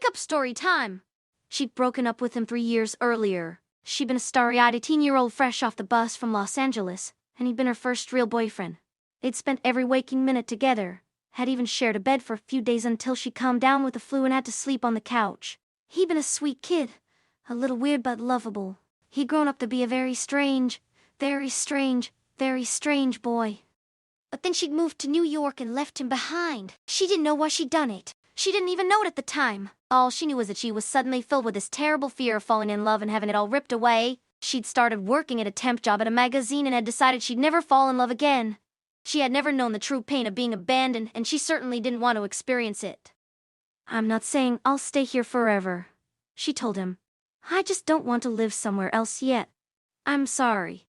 breakup story time. She'd broken up with him 3 years earlier. She'd been a starry-eyed 18-year-old fresh off the bus from Los Angeles, and he'd been her first real boyfriend. They'd spent every waking minute together, had even shared a bed for a few days until she calmed down with the flu and had to sleep on the couch. He'd been a sweet kid, a little weird but lovable. He'd grown up to be a very strange boy. But then she'd moved to New York and left him behind. She didn't know why she'd done it. She didn't even know it at the time. All she knew was that she was suddenly filled with this terrible fear of falling in love and having it all ripped away. She'd started working at a temp job at a magazine and had decided she'd never fall in love again. She had never known the true pain of being abandoned, and she certainly didn't want to experience it. "I'm not saying I'll stay here forever," she told him. "I just don't want to live somewhere else yet. I'm sorry."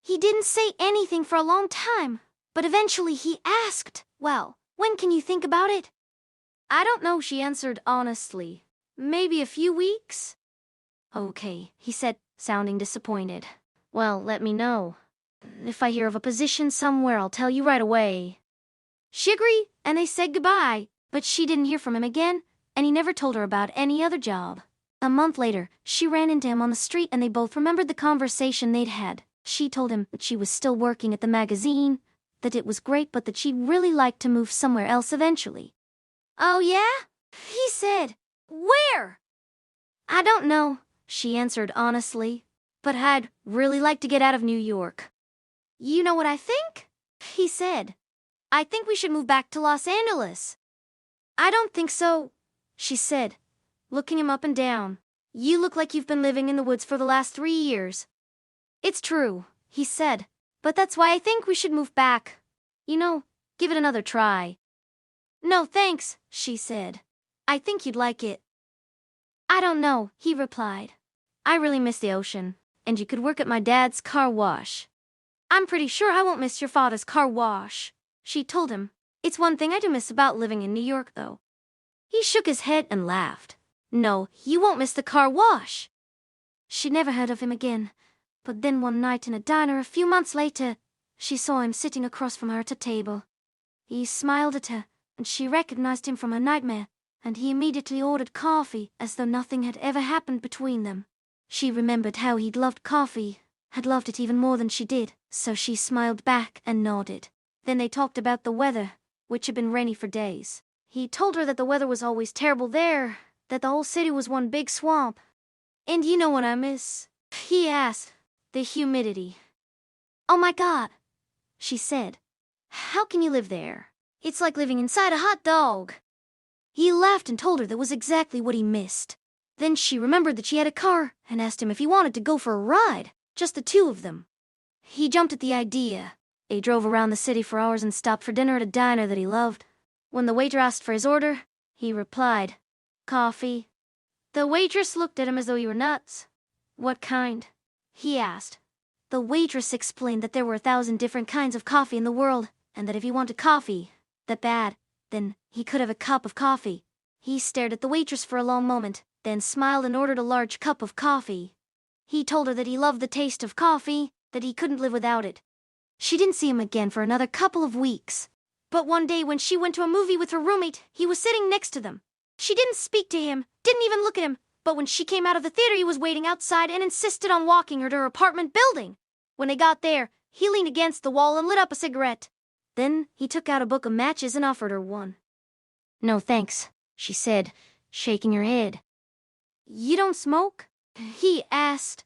He didn't say anything for a long time, but eventually he asked, "Well, when can you think about it?" "I don't know," she answered honestly. "Maybe a few weeks?" "Okay," he said, sounding disappointed. "Well, let me know. If I hear of a position somewhere, I'll tell you right away." She agreed, and they said goodbye, but she didn't hear from him again, and he never told her about any other job. A month later, she ran into him on the street and they both remembered the conversation they'd had. She told him that she was still working at the magazine, that it was great, but that she'd really like to move somewhere else eventually. "Oh yeah?" he said. "Where?" "I don't know," she answered honestly, "but I'd really like to get out of New York." "You know what I think?" he said. "I think we should move back to Los Angeles." "I don't think so," she said, looking him up and down. "You look like you've been living in the woods for the last 3 years. "It's true," he said, "but that's why I think we should move back. Give it another try." "No thanks," she said. "I think you'd like it." "I don't know," he replied. "I really miss the ocean, and you could work at my dad's car wash." "I'm pretty sure I won't miss your father's car wash," she told him. "It's one thing I do miss about living in New York, though." He shook his head and laughed. "No, you won't miss the car wash." She never heard of him again, but then one night in a diner a few months later, she saw him sitting across from her at a table. He smiled at her, and she recognized him from her nightmare, and he immediately ordered coffee as though nothing had ever happened between them. She remembered how he'd loved coffee, had loved it even more than she did, so she smiled back and nodded. Then they talked about the weather, which had been rainy for days. He told her that the weather was always terrible there, that the whole city was one big swamp. "And you know what I miss?" he asked. "The humidity." "Oh my God," she said. "How can you live there? It's like living inside a hot dog." He laughed and told her that was exactly what he missed. Then she remembered that she had a car and asked him if he wanted to go for a ride, just the two of them. He jumped at the idea. They drove around the city for hours and stopped for dinner at a diner that he loved. When the waiter asked for his order, he replied, "Coffee." The waitress looked at him as though he were nuts. "What kind?" he asked. The waitress explained that there were 1,000 different kinds of coffee in the world, and that if he wanted coffee that bad, then he could have a cup of coffee. He stared at the waitress for a long moment, then smiled and ordered a large cup of coffee. He told her that he loved the taste of coffee, that he couldn't live without it. She didn't see him again for another couple of weeks. But one day when she went to a movie with her roommate, he was sitting next to them. She didn't speak to him, didn't even look at him, but when she came out of the theater he was waiting outside and insisted on walking her to her apartment building. When they got there, he leaned against the wall and lit up a cigarette. Then he took out a book of matches and offered her one. "No thanks," she said, shaking her head. "You don't smoke?" he asked.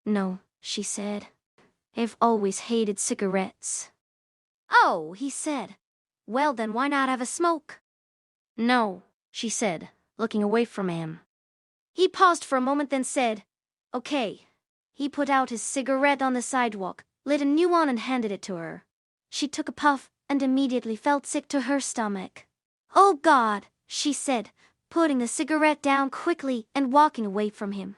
"No," she said. "I've always hated cigarettes." "Oh," he said. "Well then why not have a smoke?" "No," she said, looking away from him. He paused for a moment, then said, "Okay." He put out his cigarette on the sidewalk, lit a new one and handed it to her. She took a puff and immediately felt sick to her stomach. "Oh God," she said, putting the cigarette down quickly and walking away from him.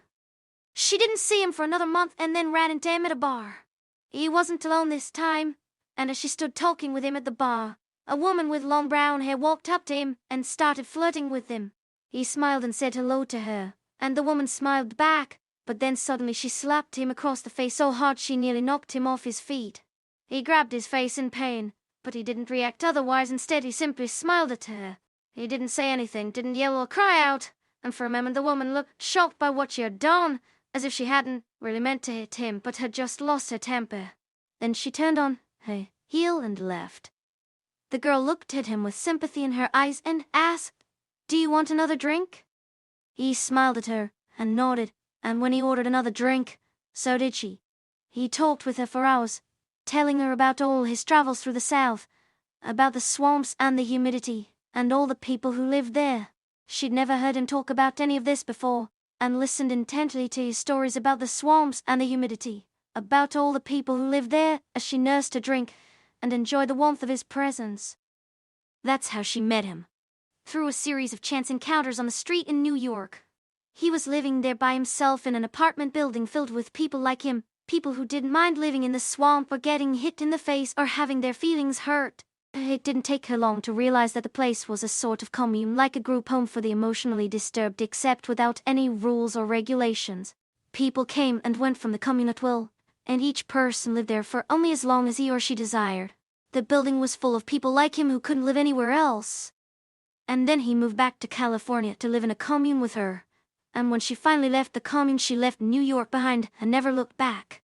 She didn't see him for another month and then ran into him at a bar. He wasn't alone this time, and as she stood talking with him at the bar, a woman with long brown hair walked up to him and started flirting with him. He smiled and said hello to her, and the woman smiled back, but then suddenly she slapped him across the face so hard she nearly knocked him off his feet. He grabbed his face in pain, but he didn't react otherwise. Instead, he simply smiled at her. He didn't say anything, didn't yell or cry out, And for a moment the woman looked shocked by what she had done, as if she hadn't really meant to hit him, but had just lost her temper. Then she turned on her heel and left. The girl looked at him with sympathy in her eyes and asked, "Do you want another drink?" He smiled at her and nodded, and when he ordered another drink, so did she. He talked with her for hours, telling her about all his travels through the South, about the swamps and the humidity, and all the people who lived there. She'd never heard him talk about any of this before, and listened intently to his stories about the swamps and the humidity, about all the people who lived there, as she nursed her drink and enjoyed the warmth of his presence. That's how she met him, through a series of chance encounters on the street in New York. He was living there by himself in an apartment building filled with people like him, people who didn't mind living in the swamp or getting hit in the face or having their feelings hurt. It didn't take her long to realize that the place was a sort of commune, like a group home for the emotionally disturbed, except without any rules or regulations. People came and went from the commune at will, and each person lived there for only as long as he or she desired. The building was full of people like him who couldn't live anywhere else. And then he moved back to California to live in a commune with her. And when she finally left the commune, she left New York behind and never looked back.